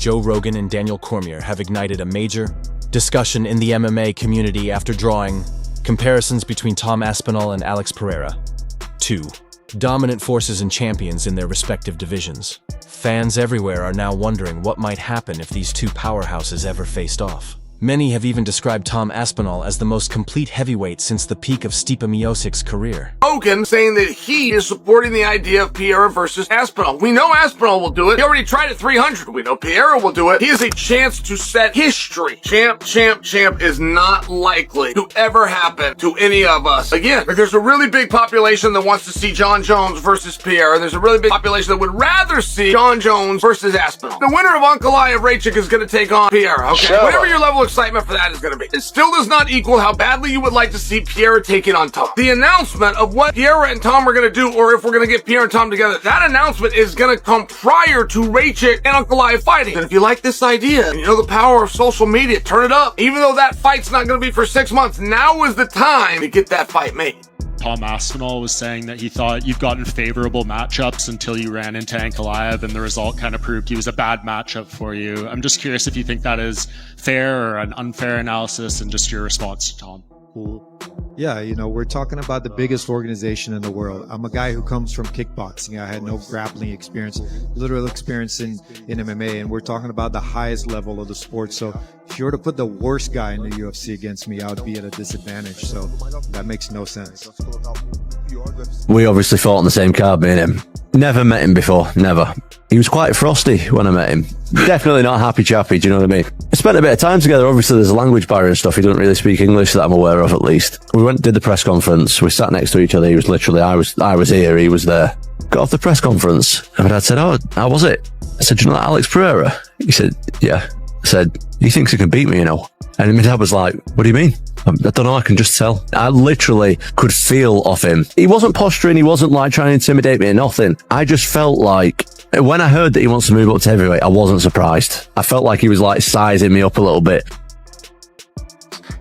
Joe Rogan and Daniel Cormier have ignited a major discussion in the MMA community after drawing comparisons between Tom Aspinall and Alex Pereira, two dominant forces and champions in their respective divisions. Fans everywhere are now wondering what might happen if these two powerhouses ever faced off. Many have even described Tom Aspinall as the most complete heavyweight since the peak of Stipe Miocic's career. Rogan saying that he is supporting the idea of Pereira versus Aspinall. We know Aspinall will do it. He already tried at 300. We know Pereira will do it. He has a chance to set history. Champ is not likely to ever happen to any of us. Again, there's a really big population that wants to see John Jones versus Pereira. There's a really big population that would rather see John Jones versus Aspinall. The winner of Ankalaev Raychik is going to take on Pereira. Okay, whatever your level of excitement for that is going to be. It still does not equal how badly you would like to see Pereira taking on Tom. The announcement of what Pereira and Tom are going to do, or if we're going to get Pereira and Tom together, that announcement is going to come prior to Raychik and Ankalaev fighting. And if you like this idea, and you know the power of social media, turn it up. Even though that fight's not going to be for 6 months, now is the time to get that fight made. Tom Aspinall was saying that he thought you've gotten favorable matchups until you ran into Ankalaev, and the result kind of proved he was a bad matchup for you. I'm just curious if you think that is fair or an unfair analysis, and just your response to Tom. Yeah, you know, we're talking about the biggest organization in the world. I'm a guy who comes from kickboxing. I had no grappling experience, literal experience in MMA, and we're talking about the highest level of the sport. So if you were to put the worst guy in the UFC against me, I would be at a disadvantage. So that makes no sense. We obviously fought on the same card, me and him. Never met him before, never. He was quite frosty when I met him. Definitely not a happy chappy, do you know what I mean? I spent a bit of time together. Obviously there's a language barrier and stuff. He doesn't really speak English that I'm aware of, at least. We went and did the press conference. We sat next to each other. He was literally, I was here, he was there. Got off the press conference, and my dad said, "Oh, how was it?" I said, "Do you know that Alex Pereira?" He said, "Yeah." I said, "He thinks he can beat me, you know." And my dad was like, "What do you mean?" I don't know, I can just tell. I literally could feel off him. He wasn't posturing, he wasn't like trying to intimidate me or nothing. I just felt like, when I heard that he wants to move up to heavyweight, I wasn't surprised. I felt like he was like sizing me up a little bit.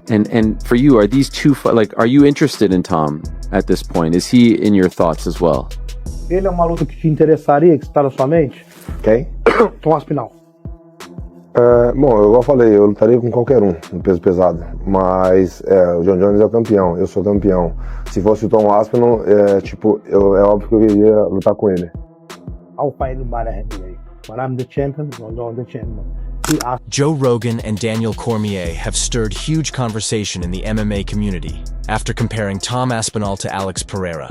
And for you, are these two, like, are you interested in Tom at this point? Is he in your thoughts as well? Ele é uma luta que te interessaria, que está na sua mente? Quem? Tom Aspinall. Bom, igual eu falei, eu lutaria com qualquer um no peso pesado, mas o John Jones é o campeão, eu sou campeão. Se fosse o Tom Aspinall, é óbvio que eu iria lutar com ele. I'll fight anybody heavyweight. When I'm the champion, I'm the champion. Joe Rogan and Daniel Cormier have stirred huge conversation in the MMA community after comparing Tom Aspinall to Alex Pereira,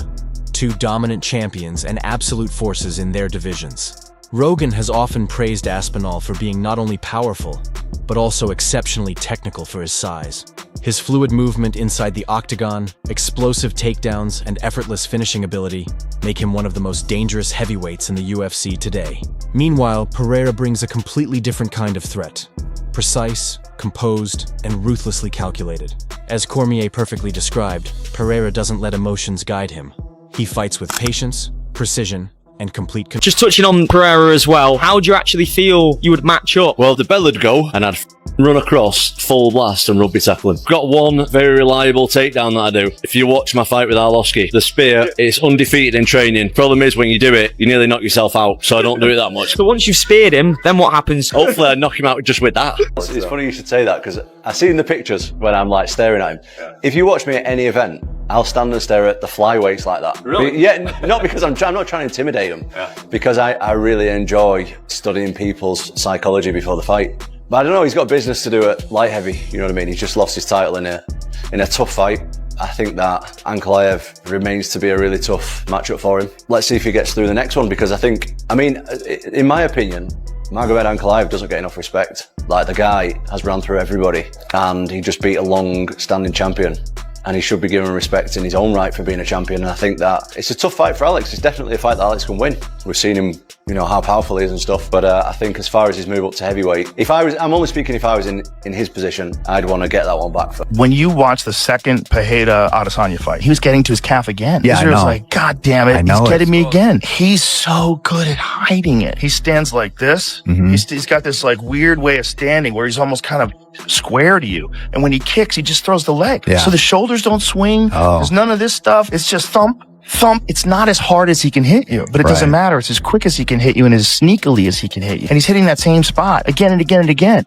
two dominant champions and absolute forces in their divisions. Rogan has often praised Aspinall for being not only powerful, but also exceptionally technical for his size. His fluid movement inside the octagon, explosive takedowns, and effortless finishing ability make him one of the most dangerous heavyweights in the UFC today. Meanwhile, Pereira brings a completely different kind of threat. Precise, composed, and ruthlessly calculated. As Cormier perfectly described, Pereira doesn't let emotions guide him. He fights with patience, precision, and complete control. Just touching on Pereira as well, how do you actually feel you would match up? Well, the bell would go, and I'd run across, full blast, and rugby tackle him. Got one very reliable takedown that I do. If you watch my fight with Arlovski, the spear, it's undefeated in training. Problem is, when you do it, you nearly knock yourself out, so I don't do it that much. So once you've speared him, then what happens? Hopefully I knock him out just with that. It's funny you should say that, because I see in the pictures when I'm like staring at him. Yeah. If you watch me at any event, I'll stand and stare at the flyweights like that. Really? Yeah, not because I'm not trying to intimidate them, because I really enjoy studying people's psychology before the fight. But I don't know, he's got business to do at light heavy, you know what I mean? He's just lost his title in a tough fight. I think that Ankalaev remains to be a really tough matchup for him. Let's see if he gets through the next one, because in my opinion, Magomed Ankalaev doesn't get enough respect. Like, the guy has run through everybody, and he just beat a long-standing champion. And he should be given respect in his own right for being a champion. And I think that it's a tough fight for Alex. It's definitely a fight that Alex can win. We've seen him, you know, how powerful he is and stuff. But I think as far as his move up to heavyweight, I'm only speaking if I was in his position, I'd want to get that one back. When you watch the second Pereira Adesanya fight, he was getting to his calf again. Yeah, Israel's like, God damn it, he's getting me again. He's so good at hiding it. He stands like this. Mm-hmm. He's got this like weird way of standing where he's almost kind of square to you. And when he kicks, he just throws the leg. Yeah. So the shoulders don't swing. There's none of this stuff. It's just thump, thump. It's not as hard as he can hit you, but it doesn't matter. It's as quick as he can hit you and as sneakily as he can hit you. And he's hitting that same spot again and again and again.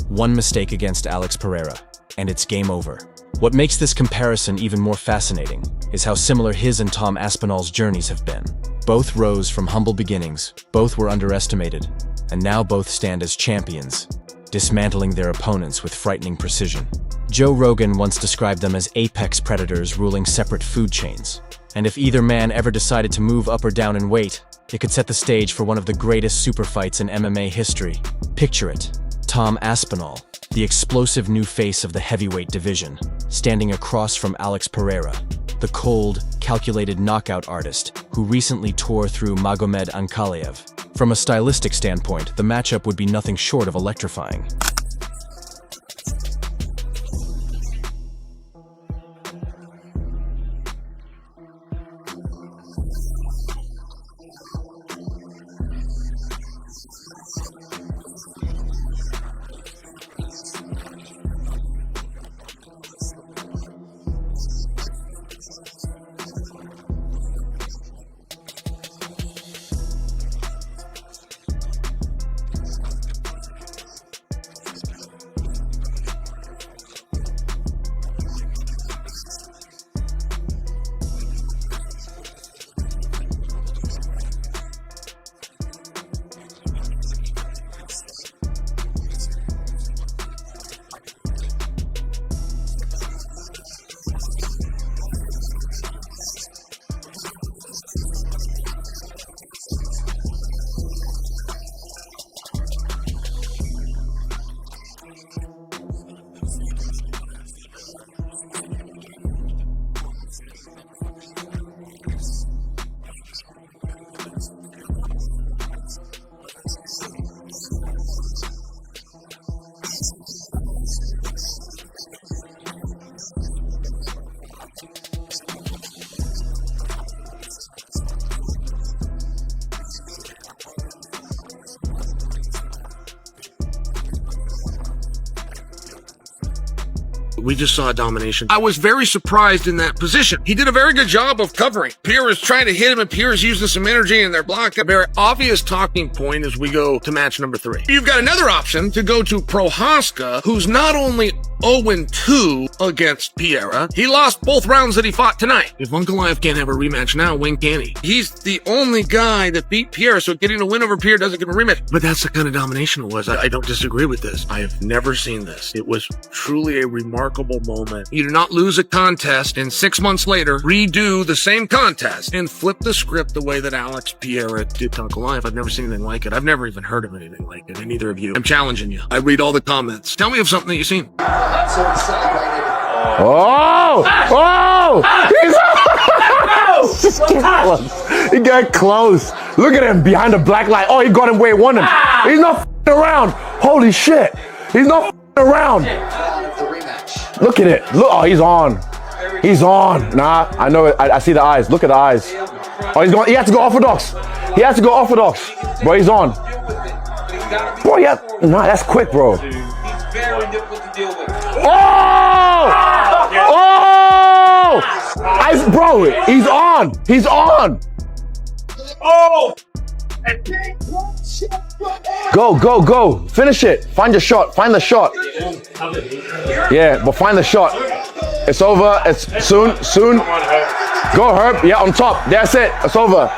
One mistake against Alex Pereira, and it's game over. What makes this comparison even more fascinating is how similar his and Tom Aspinall's journeys have been. Both rose from humble beginnings, both were underestimated, and now both stand as champions, dismantling their opponents with frightening precision. Joe Rogan once described them as apex predators ruling separate food chains. And if either man ever decided to move up or down in weight, it could set the stage for one of the greatest super fights in MMA history. Picture it. Tom Aspinall, the explosive new face of the heavyweight division, standing across from Alex Pereira, the cold, calculated knockout artist who recently tore through Magomed Ankalaev. From a stylistic standpoint, the matchup would be nothing short of electrifying. We just saw domination. I was very surprised in that position. He did a very good job of covering. Pierre is trying to hit him, and Pierre is using some energy, and they're blocking. A very obvious talking point as we go to match number 3. You've got another option to go to Prohaska, who's not only 0-2 against Pereira, he lost both rounds that he fought tonight. If Ankalaev can't have a rematch now, when can he? He's the only guy that beat Pierre, so getting a win over Pierre doesn't give him a rematch. But that's the kind of domination it was. I don't disagree with this. I have never seen this. It was truly a remarkable moment. You do not lose a contest and 6 months later redo the same contest and flip the script the way that Alex Pereira did to Ankalaev. I've never seen anything like it. I've never even heard of anything like it, and neither of you. I'm challenging you. I read all the comments. Tell me of something that you've seen. Oh! Oh! He got close. Look at him behind the black light. Oh, he got him where he wanted him. He's not f***ing around. Holy shit. He's not f***ing around. Look at it. Look. Oh, he's on. He's on. Nah, I know it. I see the eyes. Look at the eyes. Oh, he's going. He has to go orthodox. He has to go orthodox. Bro, he's on. Bro, yeah. Nah, that's quick, bro. Oh! Oh! Bro, he's on. He's on. Oh! Go. Finish it. Find your shot. Find the shot. Yeah, but find the shot. It's over. It's soon. Go, Herb. Yeah, on top. That's it. It's over.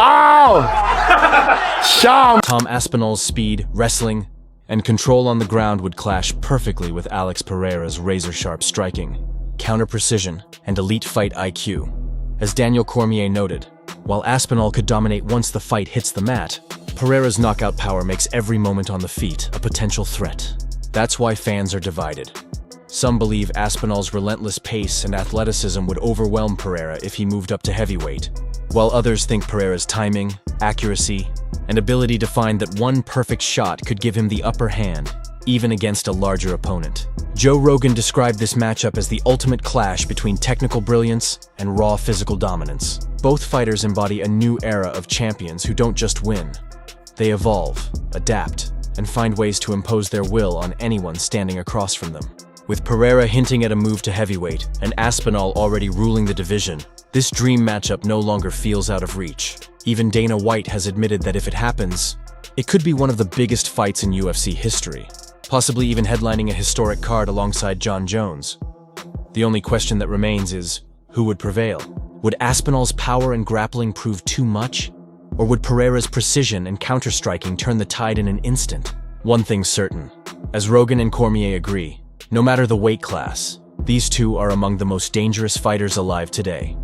Ow! Sham. Tom Aspinall's speed, wrestling, and control on the ground would clash perfectly with Alex Pereira's razor-sharp striking, counter-precision, and elite fight IQ. As Daniel Cormier noted, while Aspinall could dominate once the fight hits the mat, Pereira's knockout power makes every moment on the feet a potential threat. That's why fans are divided. Some believe Aspinall's relentless pace and athleticism would overwhelm Pereira if he moved up to heavyweight, while others think Pereira's timing, accuracy, and ability to find that one perfect shot could give him the upper hand, even against a larger opponent. Joe Rogan described this matchup as the ultimate clash between technical brilliance and raw physical dominance. Both fighters embody a new era of champions who don't just win. They evolve, adapt, and find ways to impose their will on anyone standing across from them. With Pereira hinting at a move to heavyweight and Aspinall already ruling the division, this dream matchup no longer feels out of reach. Even Dana White has admitted that if it happens, it could be one of the biggest fights in UFC history, possibly even headlining a historic card alongside John Jones. The only question that remains is, who would prevail? Would Aspinall's power and grappling prove too much? Or would Pereira's precision and counter-striking turn the tide in an instant? One thing's certain. As Rogan and Cormier agree, no matter the weight class, these two are among the most dangerous fighters alive today.